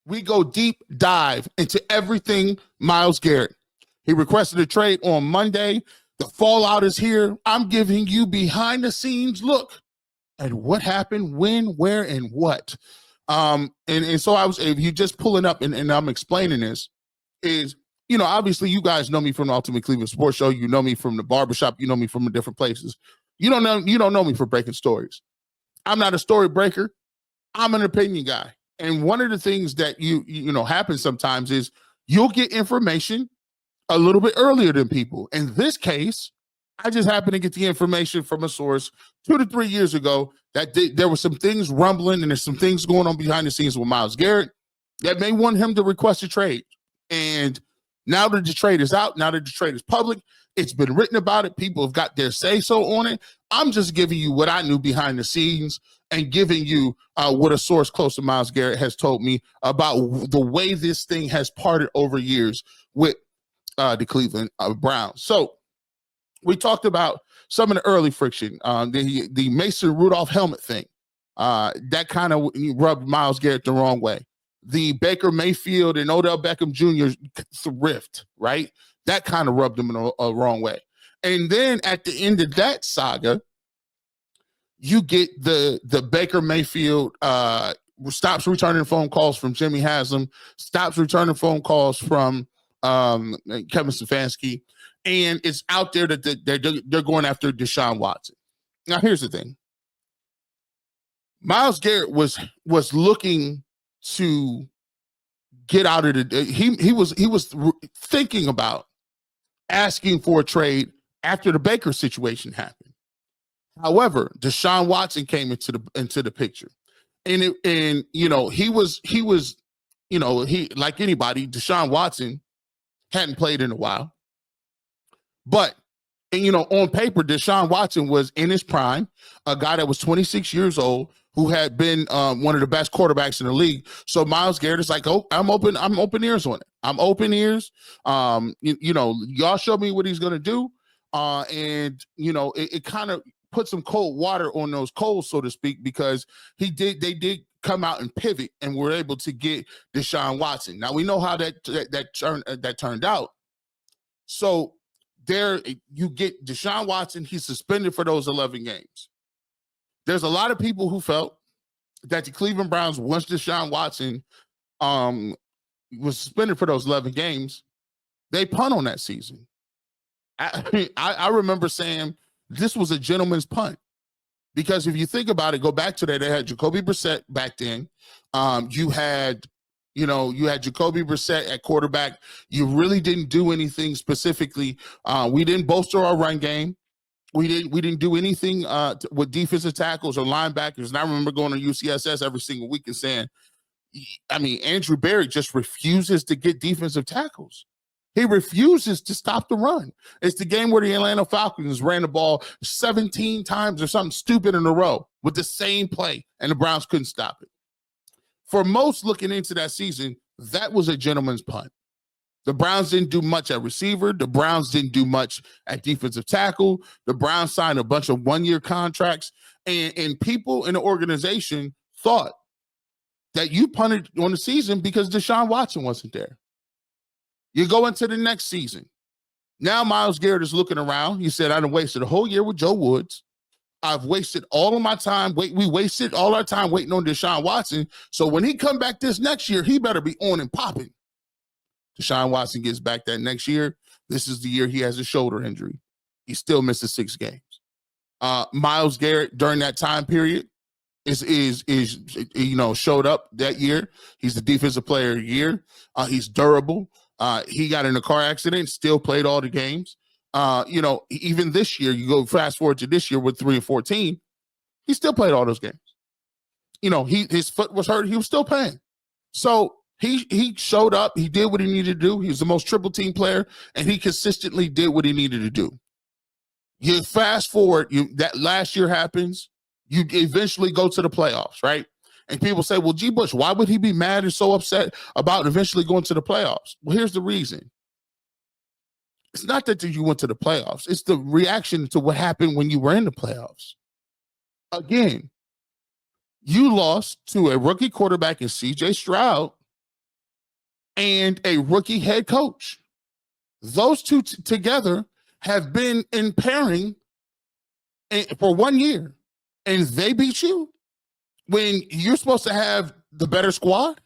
We go deep dive into everything Myles Garrett. He requested a trade on Monday. The fallout is here. I'm giving you behind the scenes look at what happened, when, where, and what. And so I was, if you just pulling up and I'm explaining this, is, obviously you guys know me from the Ultimate Cleveland Sports Show. You know me from the barbershop. You know me from the different places. You don't know me for breaking stories. I'm not a story breaker. I'm an opinion guy. And one of the things that happens sometimes is you'll get information a little bit earlier than people. In this case, I just happened to get the information from a source 2 to 3 years ago that there were some things rumbling and there's some things going on behind the scenes with Myles Garrett that may want him to request a trade. And now that the trade is out, now that the trade is public, it's been written about it. People have got their say-so on it. I'm just giving you what I knew behind the scenes and giving you what a source close to Myles Garrett has told me about the way this thing has parted over years with the Cleveland Browns. So we talked about some of the early friction, the Mason Rudolph helmet thing. That kind of rubbed Myles Garrett the wrong way. The Baker Mayfield and Odell Beckham Jr. rift, right? That kind of rubbed him in a wrong way. And then at the end of that saga, you get the Baker Mayfield stops returning phone calls from Jimmy Haslam, stops returning phone calls from Kevin Stefanski, and it's out there that they're going after Deshaun Watson. Now, here's the thing. Myles Garrett was looking to get out of the. He was thinking about asking for a trade after the Baker situation happened. However, Deshaun Watson came into the picture, and he was like anybody. Deshaun Watson hadn't played in a while, but on paper, Deshaun Watson was in his prime, a guy that was 26 years old who had been one of the best quarterbacks in the league. So Myles Garrett is like, oh, I'm open ears on it. I'm open ears. Y'all show me what he's gonna do, and it kind of put some cold water on those coals, so to speak, because they did come out and pivot and were able to get Deshaun Watson. Now we know how that turned out. So there you get Deshaun Watson. He's suspended for those 11 games. There's a lot of people who felt that the Cleveland Browns, once Deshaun Watson was suspended for those 11 games, they punt on that season. I remember saying this was a gentleman's punt, because if you think about it, go back to that, they had Jacoby Brissett back then. You had Jacoby Brissett at quarterback. You really didn't do anything specifically. We didn't bolster our run game. We didn't do anything with defensive tackles or linebackers. And I remember going to UCSS every single week and saying, Andrew Berry just refuses to get defensive tackles. He refuses to stop the run. It's the game where the Atlanta Falcons ran the ball 17 times or something stupid in a row with the same play, and the Browns couldn't stop it. For most looking into that season, that was a gentleman's punt. The Browns didn't do much at receiver. The Browns didn't do much at defensive tackle. The Browns signed a bunch of one-year contracts, and people in the organization thought that you punted on the season because Deshaun Watson wasn't there. You go into the next season. Now Myles Garrett is looking around. He said, I done wasted a whole year with Joe Woods. I've wasted all of my time. We wasted all our time waiting on Deshaun Watson. So when he come back this next year, he better be on and popping. Deshaun Watson gets back that next year. This is the year he has a shoulder injury. He still misses 6 games. Myles Garrett during that time period is showed up that year. He's the defensive player of the year. He's durable. He got in a car accident, still played all the games. Even this year, you go fast forward to this year with 3-14, he still played all those games. His foot was hurt. He was still playing. So he showed up. He did what he needed to do. He was the most triple team player, and he consistently did what he needed to do. You fast forward, that last year happens. You eventually go to the playoffs, right? And people say, well, G. Bush, why would he be mad and so upset about eventually going to the playoffs? Well, here's the reason. It's not that you went to the playoffs. It's the reaction to what happened when you were in the playoffs. Again, you lost to a rookie quarterback in C.J. Stroud and a rookie head coach. Those two together have been in pairing for 1 year, and they beat you when you're supposed to have the better squad.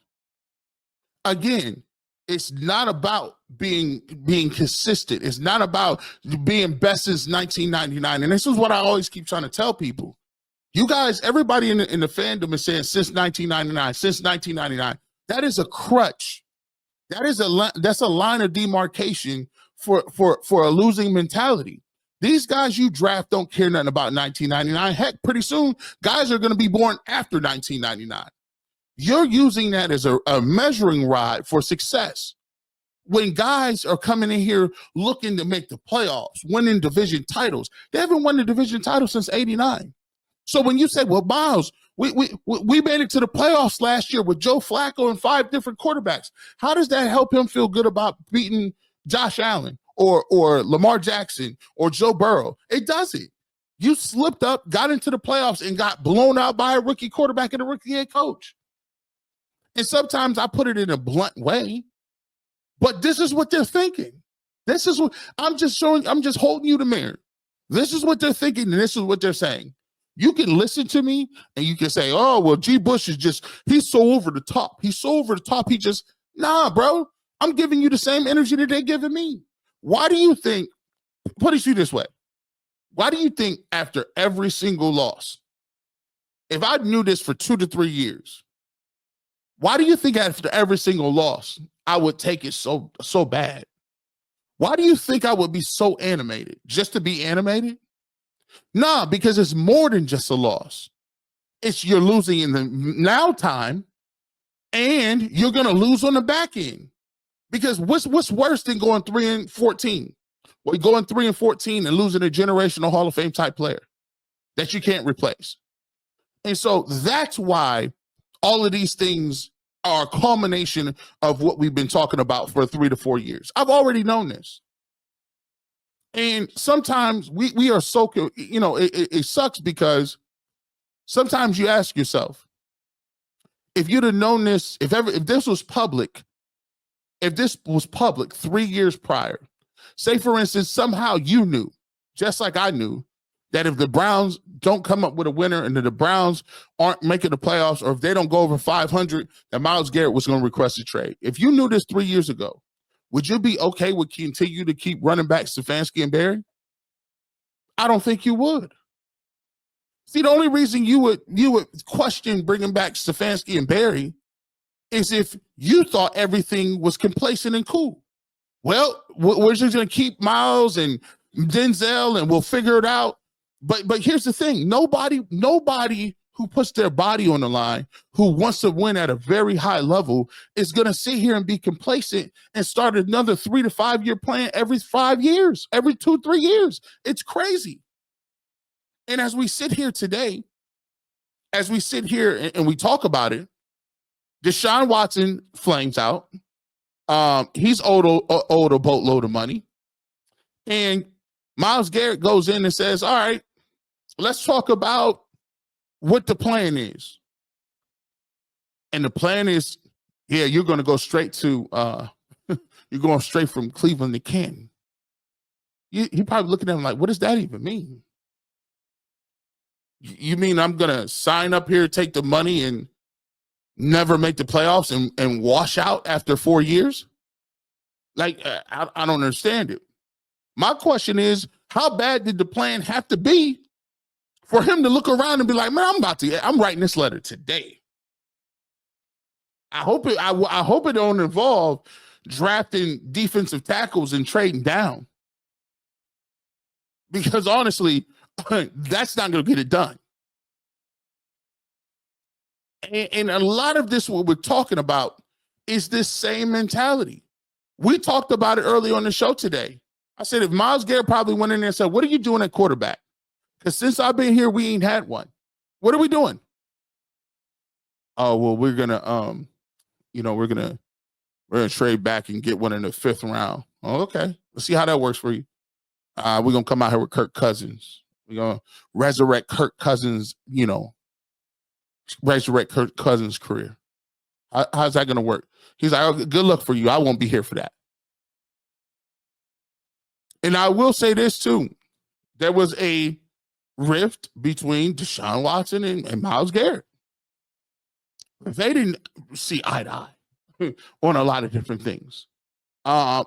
Again, it's not about being consistent. It's not about being best since 1999. And this is what I always keep trying to tell people. You guys, everybody in the fandom is saying since 1999, since 1999. That is a crutch. That's a line of demarcation for a losing mentality. These guys you draft don't care nothing about 1999. Heck, pretty soon, guys are going to be born after 1999. You're using that as a measuring rod for success. When guys are coming in here looking to make the playoffs, winning division titles, they haven't won the division title since '89. So when you say, well, Myles, we made it to the playoffs last year with Joe Flacco and 5 different quarterbacks. How does that help him feel good about beating Josh Allen or Lamar Jackson or Joe Burrow? It doesn't. You slipped up, got into the playoffs, and got blown out by a rookie quarterback and a rookie head coach. And sometimes I put it in a blunt way, but this is what they're thinking. This is what I'm just holding you the mirror. This is what they're thinking, and this is what they're saying. You can listen to me and you can say, oh, well, G. Bush he's so over the top. He's so over the top. Nah, bro. I'm giving you the same energy that they're giving me. Why do you think, put it to you this way, why do you think after every single loss, if I knew this for 2 to 3 years, why do you think after every single loss, I would take it so bad? Why do you think I would be so animated? Just to be animated? Nah, because it's more than just a loss. It's you're losing in the now time, and you're going to lose on the back end. Because what's worse than going 3-14? Well, going 3-14 and losing a generational Hall of Fame type player that you can't replace. And so that's why all of these things are a culmination of what we've been talking about for 3 to 4 years. I've already known this. And sometimes we are so, it sucks because sometimes you ask yourself, if you'd have known this, if this was public 3 years prior, say for instance, somehow you knew, just like I knew, that if the Browns don't come up with a winner and the Browns aren't making the playoffs, or if they don't go over 500, that Myles Garrett was going to request a trade. If you knew this 3 years ago, would you be okay with continue to keep running back Stefanski and Barry? I don't think you would. See, the only reason you would question bringing back Stefanski and Barry is if you thought everything was complacent and cool. Well, we're just going to keep Myles and Denzel and we'll figure it out. But here's the thing. Nobody who puts their body on the line, who wants to win at a very high level, is going to sit here and be complacent and start another 3 to 5 year plan every 5 years, every 2-3 years. It's crazy. And as we sit here today, and we talk about it, Deshaun Watson flames out. He's owed a boatload of money. And Myles Garrett goes in and says, all right, let's talk about what the plan is. And the plan is, yeah, you're going to go straight to, you're going straight from Cleveland to Canton. He probably looking at him like, what does that even mean? You mean I'm going to sign up here, take the money, and never make the playoffs and wash out after 4 years? Like, I don't understand it. My question is, how bad did the plan have to be for him to look around and be like, man, I'm writing this letter today. I hope it don't involve drafting defensive tackles and trading down. Because honestly, that's not going to get it done. And a lot of this, what we're talking about, is this same mentality. We talked about it earlier on the show today. I said, if Myles Garrett probably went in there and said, what are you doing at quarterback? Because since I've been here, we ain't had one. What are we doing? Oh, well, we're gonna trade back and get one in the 5th round. Oh, okay. Let's see how that works for you. We're gonna come out here with Kirk Cousins. We're gonna resurrect Kirk Cousins' career. How's that going to work? He's like, oh, good luck for you. I won't be here for that. And I will say this too. There was a rift between Deshaun Watson and Myles Garrett. They didn't see eye to eye on a lot of different things.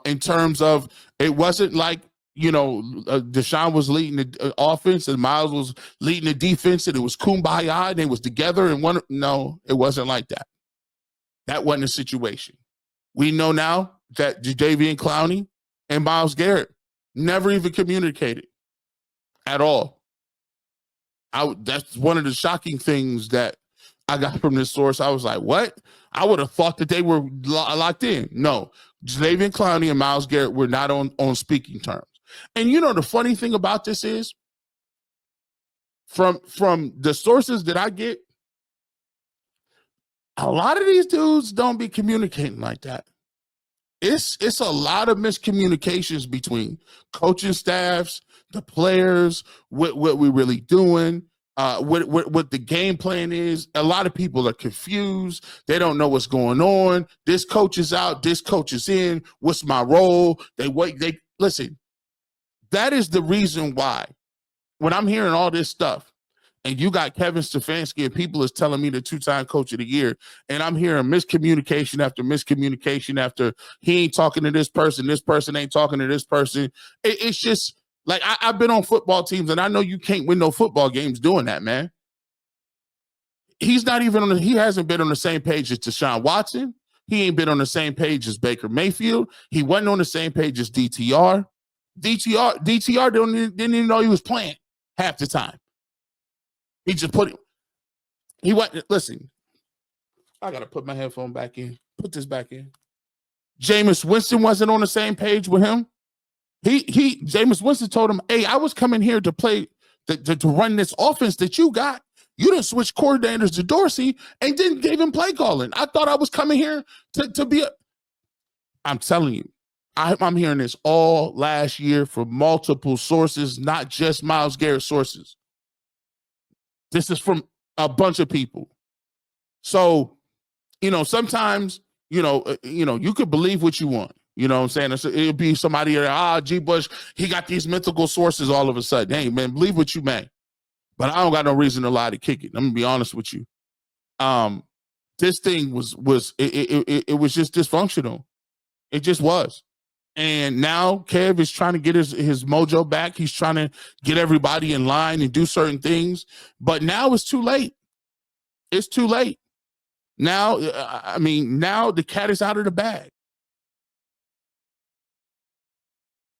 In terms of, it wasn't like, Deshaun was leading the offense and Myles was leading the defense, and it was kumbaya and they was together and one. No, it wasn't like that. That wasn't the situation. We know now that Jadeveon Clowney and Myles Garrett never even communicated at all. That's one of the shocking things that I got from this source. I was like, what? I would have thought that they were locked in. No, Jadeveon Clowney and Myles Garrett were not on speaking terms. And the funny thing about this is, from the sources that I get, a lot of these dudes don't be communicating like that. It's a lot of miscommunications between coaching staffs, the players, what we're really doing, what the game plan is. A lot of people are confused. They don't know what's going on. This coach is out. This coach is in. What's my role? They listen. That is the reason why when I'm hearing all this stuff, and you got Kevin Stefanski and people is telling me the 2-time coach of the year, and I'm hearing miscommunication after miscommunication after he ain't talking to this person ain't talking to this person. It's just like, I've been on football teams, and I know you can't win no football games doing that, man. He hasn't been on the same page as Deshaun Watson. He ain't been on the same page as Baker Mayfield. He wasn't on the same page as DTR. DTR didn't even know he was playing half the time. He just he went, listen, I got to put my headphone back in. Put this back in. Jameis Winston wasn't on the same page with him. Jameis Winston told him, hey, I was coming here to play, to run this offense that you got. You didn't switch coordinators to Dorsey and didn't give him play calling. I thought I was coming here to be I'm telling you, I'm hearing this all last year from multiple sources, not just Myles Garrett sources. This is from a bunch of people. So, sometimes, you could believe what you want. You know what I'm saying? It'll be somebody, G. Bush, he got these mythical sources all of a sudden. Hey, man, believe what you may. But I don't got no reason to lie to kick it. I'm going to be honest with you. This thing was just dysfunctional. It just was. And now Kev is trying to get his mojo back. He's trying to get everybody in line and do certain things. But now it's too late. It's too late. Now, now the cat is out of the bag.